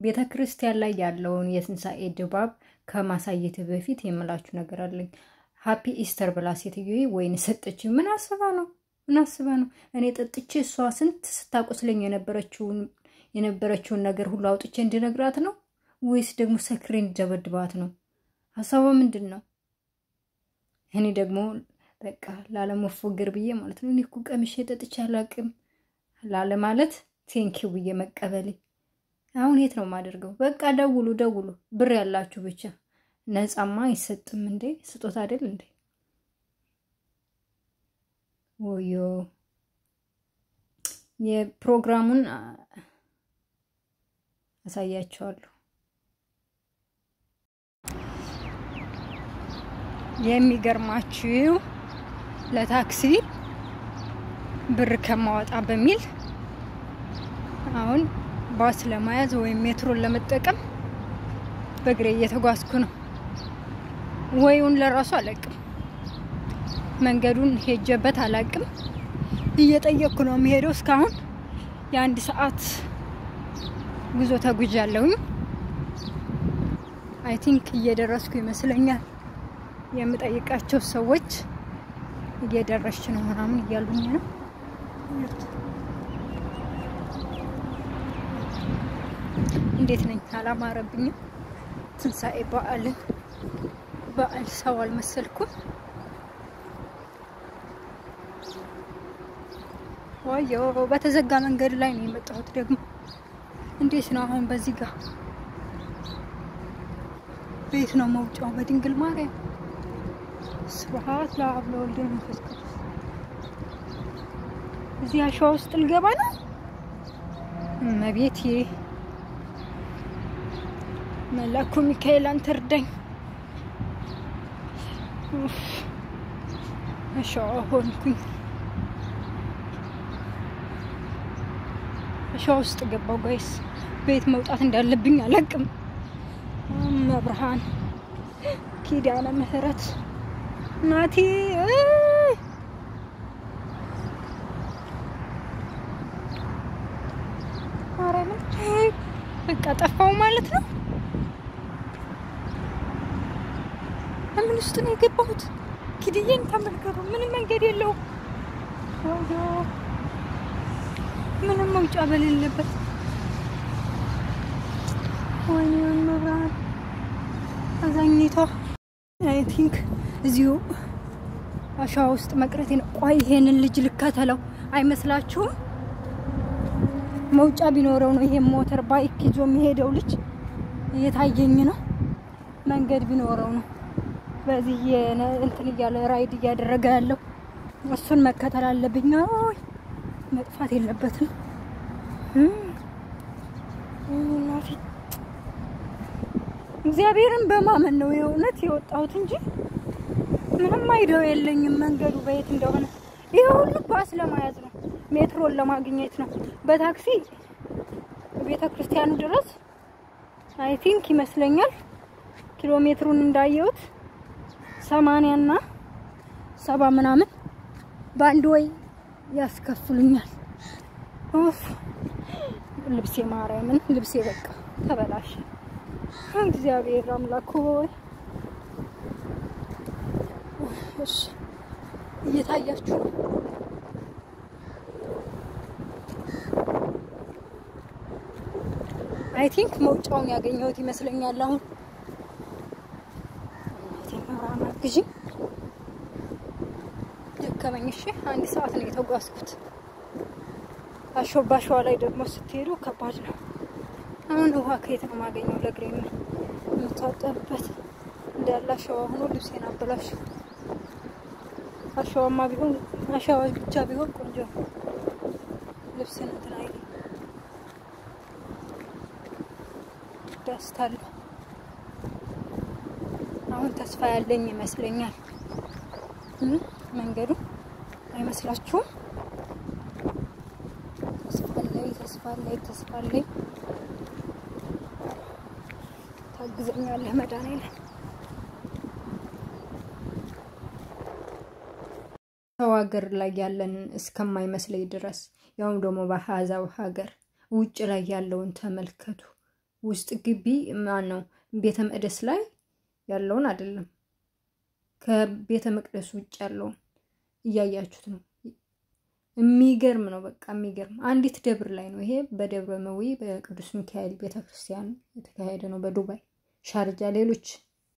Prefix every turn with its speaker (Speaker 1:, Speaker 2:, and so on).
Speaker 1: ቤተክርስቲያን ላይ ያለውን የትንሳኤ ድባብ ከማሳየት በፊት የምላችሁ ነገር አለኝ ሃፒ ኢስተር ብላ ሴትዬ ወይን ሰጠች ምን አስባ ነው እኔ ጠጥቼ እሷ ስንት ስታቆስለኝ የነበረችውን ነገር ሁሉ አውጥቼ እንድነግራት ነው ወይስ ደግሞ ሰክሬን ደበድባት ነው ሐሳቡ ምንድነው እኔ ደግሞ በቃ ላለመፎገር ብዬ ማለት ነው እኔ እኮ ቀምሼ ጠጥቼ አላቅም ላለ ማለት ቴንኪው ብዬ መቀበል አሁን የት ነው ማደርገው በቃ ደውሉ ብር ያላችሁ ብቻ ነፃማ ይሰጥም እንዴ ስጦታ አይደል እንዴ ወዮ የፕሮግራሙን አሳያችኋለሁ የሚገርማችሁ ለታክሲ ብር ከማወጣ በሚል አሁን ባስ ለማያዝ ወይ ሜትሮን ለመጠቀም በእግሬ እየተጓዝኩ ነው ወይውን ለራሱ አለቅም መንገዱን ሄጀበት አላቅም እየጠየቅኩ ነው የሚሄደው እስካሁን የአንድ ሰዓት ጉዞ ተጉዣለሁ አይ ቲንክ እየደረስኩ ይመስለኛል የምጠይቃቸው ሰዎች እየደረስኩ ነው ምናምን እያሉኝ ነው እንዴት ነኝ አላማረብኝም ትንሳኤ በዓል ሰው አልመሰልኩም ወዮ በተዘጋ መንገድ ላይ ነው የመጣሁት ደግሞ እንዴት ነው አሁን በዚህ ጋር ቤት ነው መውጫው በድንግል ማርያም ስብሐት ለአብ ለወልድ ለመንፈስ ቅዱስ እዚህ አሸዋ ውስጥ ልገባ ነው መቤቴ መላኩ ሚካኤል አንተ እርዳኝ አሸዋ ሆንኩኝ አሸዋ ውስጥ ገባው ጋይስ ቤት መውጣት እንዳለብኝ አላቅም መብርሃን ኪዳነ ምህረት ናቲ አረም በቃ ጠፋው ማለት ነው ምን ውስጥ ነው የገባሁት ኪድዬን ተመልከቱ ምንም መንገድ የለው ወዮ ምንም መውጫ በሌለበት ወይኔ መብራት አዛኝቷ አይ ቲንክ እዚሁ አሸዋ ውስጥ መቅረቴ ነው ቆይ ይሄንን ልጅ ልከተለው አይመስላችሁም መውጫ ቢኖረው ነው ይሄ ሞተር ባይክ ይዞ የሚሄደው ልጅ እየታየኝ ነው መንገድ ቢኖረው ነው በዚህ እንትን እያለ ራይድ እያደረገ ያለው እሱን መከተል አለብኝ አይ መጥፋት የለበትም እናቴ እግዚአብሔርን በማመን ነው የእውነት የወጣሁት እንጂ ምንም አይደው የለኝም መንገዱ በየት እንደሆነ ይሄ ሁሉ ባስ ለማያዝ ነው ሜትሮን ለማግኘት ነው በታክሲ ቤተክርስቲያኑ ድረስ አይ ቲንክ ይመስለኛል ኪሎሜትሩን እንዳየሁት 80 እና 70 ምናምን ባንድ ወይ ያስከፍሉኛል ኦፍ ልብሴ ማርያምን ልብሴ በቃ ተበላሽ እግዚአብሔር አምላክ ሆይ እሺ እየታያችሁ አይ ቲንክ መውጫውን ያገኘሁት ይመስለኛል አሁን ግዢ ደከመኝሽ አንድ ሰዓት ነው የተጓዝኩት አሾባሽዋ ላይ ደግሞ ስትሄዱ ከባድ ነው አሁን ውሃ ከየት ነው ማገኘው ለግሬም የምታጠብበት እንዳላሽዋ ሆኖ ልብሴን አበላሽ አሸዋማ ቢሆን አሸዋ ብቻ ቢሆን ቆንጆ ልብስን እንትን ደስታል አሁን ተስፋ ያለኝ ይመስለኛል መንገዱ አይመስላችሁም ተስፋ ላይ ታግዘኛለህ መዳኔ ተዋገር ላይ ያለን እስከማይመስለኝ ድረስ ያው ደግሞ በሐዛው ሀገር ውጭ ላይ ያለውን ተመልከቱ ውስጥ ግቢ ማን ነው ቤተ መቅደስ ላይ ያለውን አይደለም ከቤተ መቅደስ ውጭ ያለውን እያያችሁት ነው የሚገርም ነው በቃ የሚገርም አንዲት ደብር ላይ ነው ይሄ በደብረ መዊ በቅዱስ ሚካኤል ቤተክርስቲያን የተካሄደ ነው በዱባይ ሻርጃ ሌሎች